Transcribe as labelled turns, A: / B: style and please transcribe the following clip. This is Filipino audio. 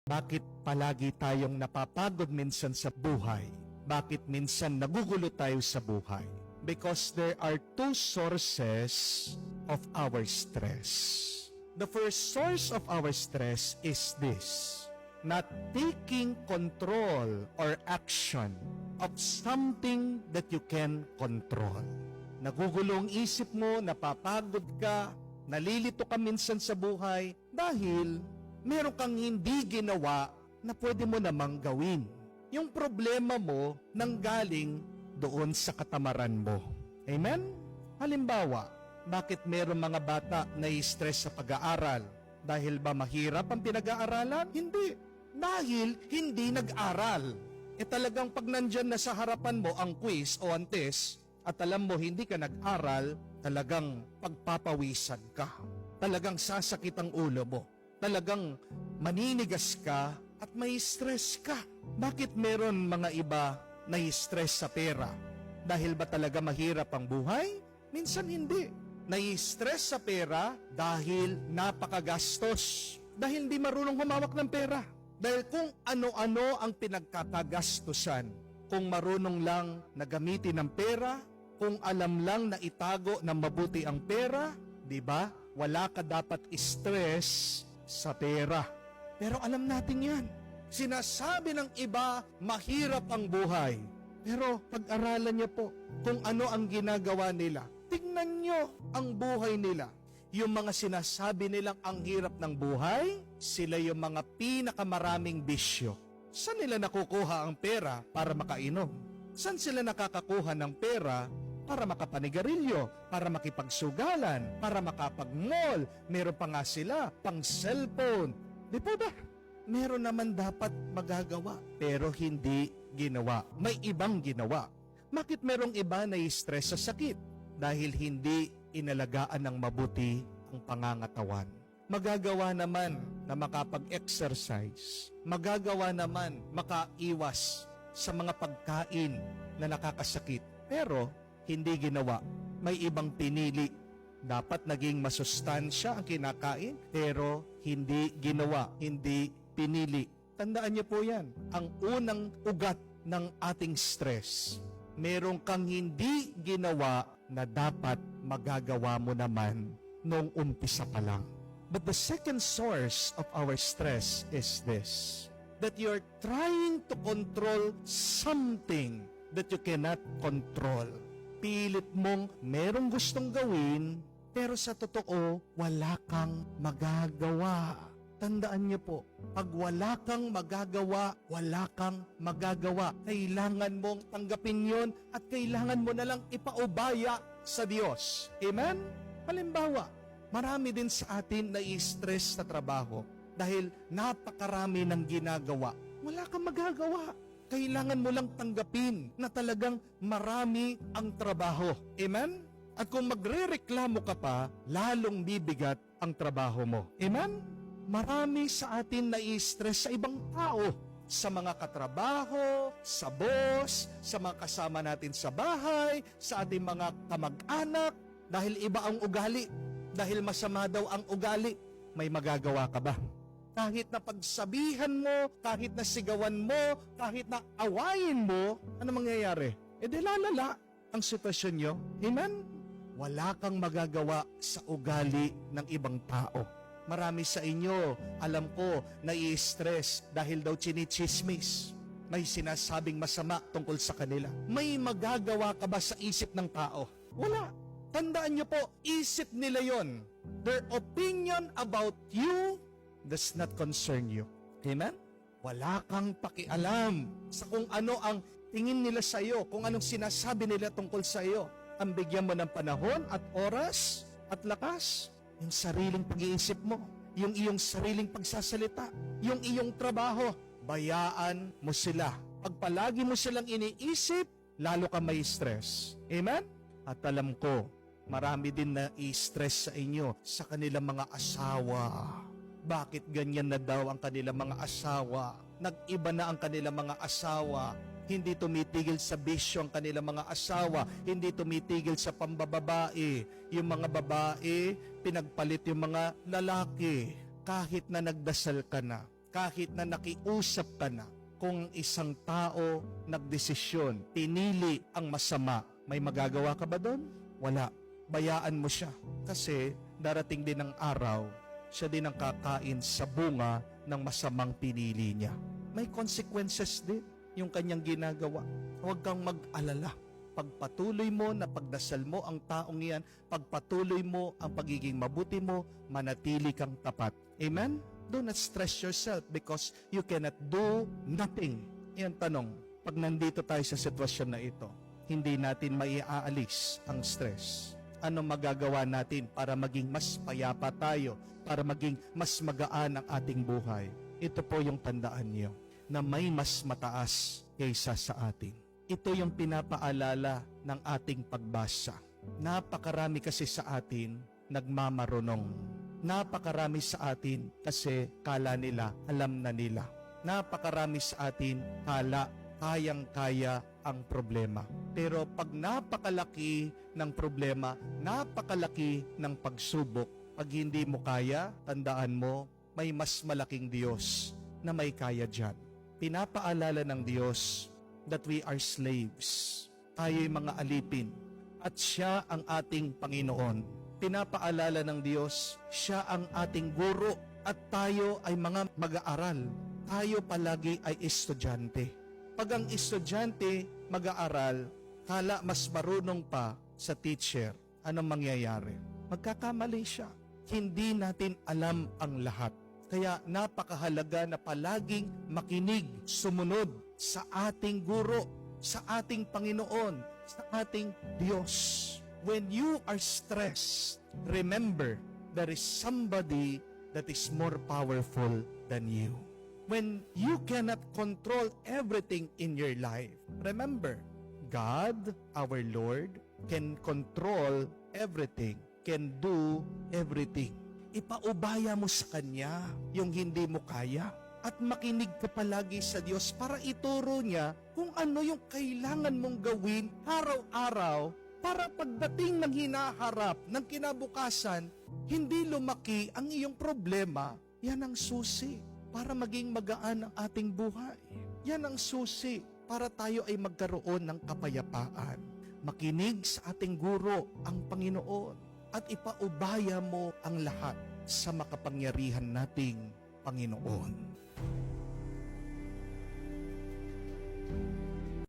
A: Bakit palagi tayong napapagod minsan sa buhay? Bakit minsan nagugulo tayo sa buhay? Because there are two sources of our stress. The first source of our stress is this: not taking control or action of something that you can control. Nagugulo ang isip mo, napapagod ka, nalilito ka minsan sa buhay dahil meron kang hindi ginawa na pwede mo namang gawin. Yung problema mo nanggaling doon sa katamaran mo. Amen? Halimbawa, bakit meron mga bata na stress sa pag-aaral? Dahil ba mahirap ang pinag-aaralan? Hindi. Dahil hindi nag-aral. Talagang pag nandyan na sa harapan mo ang quiz o ang test at alam mo hindi ka nag-aral, talagang pagpapawisan ka. Talagang sasakit ang ulo mo. Talagang maninigas ka at may stress ka. Bakit meron mga iba na stress sa pera? Dahil ba talaga mahirap ang buhay? Minsan hindi. Nai-stress sa pera dahil napakagastos. Dahil hindi marunong humawak ng pera. Dahil kung ano-ano ang pinagkakagastusan, kung marunong lang na gamitin ang pera, kung alam lang na itago ng mabuti ang pera, di ba? Wala ka dapat stress sa pera. Pero alam natin yan. Sinasabi ng iba, mahirap ang buhay. Pero pag-aralan niyo po kung ano ang ginagawa nila. Tingnan niyo ang buhay nila. Yung mga sinasabi nilang ang hirap ng buhay, sila yung mga pinakamaraming bisyo. Saan nila nakukuha ang pera para makainom? Saan sila nakakakuha ng pera para makapanigarilyo, para makipagsugalan, para makapag-mall? Meron pa nga sila pang cellphone. Di po ba? Meron naman dapat magagawa, pero hindi ginawa. May ibang ginawa. Bakit merong iba na stress sa sakit? Dahil hindi inalagaan ng mabuti ang pangangatawan. Magagawa naman na makapag-exercise. Magagawa naman makaiwas sa mga pagkain na nakakasakit. Pero hindi ginawa. May ibang pinili. Dapat naging masustansya ang kinakain, pero hindi ginawa, hindi pinili. Tandaan niyo po yan. Ang unang ugat ng ating stress. Merong kang hindi ginawa na dapat magagawa mo naman noong umpisa pa lang. But the second source of our stress is this: that you're trying to control something that you cannot control. Pilit mong merong gustong gawin, pero sa totoo, wala kang magagawa. Tandaan niyo po, pag wala kang magagawa, wala kang magagawa. Kailangan mong tanggapin yon at kailangan mo na lang ipaubaya sa Diyos. Amen? Halimbawa, marami din sa atin na i-stress sa trabaho dahil napakarami ng ginagawa. Wala kang magagawa. Kailangan mo lang tanggapin na talagang marami ang trabaho. Amen? At kung magre-reklamo ka pa, lalong bibigat ang trabaho mo. Amen? Marami sa atin na i-stress sa ibang tao, sa mga katrabaho, sa boss, sa mga kasama natin sa bahay, sa ating mga kamag-anak, dahil iba ang ugali, dahil masama daw ang ugali. May magagawa ka ba? Kahit na pagsabihan mo, kahit na sigawan mo, kahit na awayin mo, ano mangyayari? Di lalala ang sitwasyon nyo. Amen? Wala kang magagawa sa ugali ng ibang tao. Marami sa inyo, alam ko, nai-stress dahil daw chinichismis. May sinasabing masama tungkol sa kanila. May magagawa ka ba sa isip ng tao? Wala. Tandaan niyo po, isip nila yon. Their opinion about you does not concern you. Amen? Wala kang pakialam sa kung ano ang tingin nila sa iyo, kung anong sinasabi nila tungkol sa iyo. Ang bigyan mo ng panahon at oras at lakas, yung sariling pag-iisip mo, yung iyong sariling pagsasalita, yung iyong trabaho, bayaan mo sila. Pag palagi mo silang iniisip, lalo ka may stress. Amen? At alam ko, marami din na i-stress sa inyo sa kanilang mga asawa. Bakit ganyan na daw ang kanilang mga asawa? Nag-iba na ang kanilang mga asawa. Hindi tumitigil sa bisyo ang kanilang mga asawa. Hindi tumitigil sa pambababae. Yung mga babae, pinagpalit yung mga lalaki. Kahit na nagdasal ka na, kahit na nakiusap ka na, kung isang tao nagdesisyon, pinili ang masama, may magagawa ka ba doon? Wala. Bayaan mo siya. Kasi darating din ang araw, siya din ang kakain sa bunga ng masamang pinili niya. May consequences din yung kanyang ginagawa. Huwag kang mag-alala. Pagpatuloy mo na pagdasal mo ang taong iyan, pagpatuloy mo ang pagiging mabuti mo, manatili kang tapat. Amen? Do not stress yourself because you cannot do nothing. Yan tanong, pag nandito tayo sa sitwasyon na ito, hindi natin maiaalis ang stress. Ano magagawa natin para maging mas payapa tayo, para maging mas magaan ang ating buhay? Ito po yung tandaan niyo, na may mas mataas kaysa sa atin. Ito yung pinapaalala ng ating pagbasa. Napakarami kasi sa atin nagmamarunong. Napakarami sa atin kasi kala nila, alam na nila. Napakarami sa atin kala kayang-kaya ang problema. Pero pag napakalaki ng problema, napakalaki ng pagsubok, pag hindi mo kaya, tandaan mo, may mas malaking Diyos na may kaya dyan. Pinapaalala ng Diyos that we are slaves. Tayo'y mga alipin at siya ang ating Panginoon. Pinapaalala ng Diyos, siya ang ating guro at tayo ay mga mag-aaral. Tayo palagi ay estudyante. Pag ang estudyante mag-aaral, kala mas marunong pa sa teacher, anong mangyayari? Magkakamali siya. Hindi natin alam ang lahat. Kaya napakahalaga na palaging makinig, sumunod sa ating guro, sa ating Panginoon, sa ating Diyos. When you are stressed, remember, there is somebody that is more powerful than you. When you cannot control everything in your life, remember, God, our Lord, can control everything, can do everything. Ipaubaya mo sa Kanya yung hindi mo kaya. At makinig ka palagi sa Diyos para ituro niya kung ano yung kailangan mong gawin araw-araw para pagdating ng hinaharap ng kinabukasan, hindi lumaki ang iyong problema. Yan ang susi para maging magaan ang ating buhay. Yan ang susi para tayo ay magkaroon ng kapayapaan. Makinig sa ating guro, ang Panginoon, at ipaubaya mo ang lahat sa makapangyarihan nating Panginoon.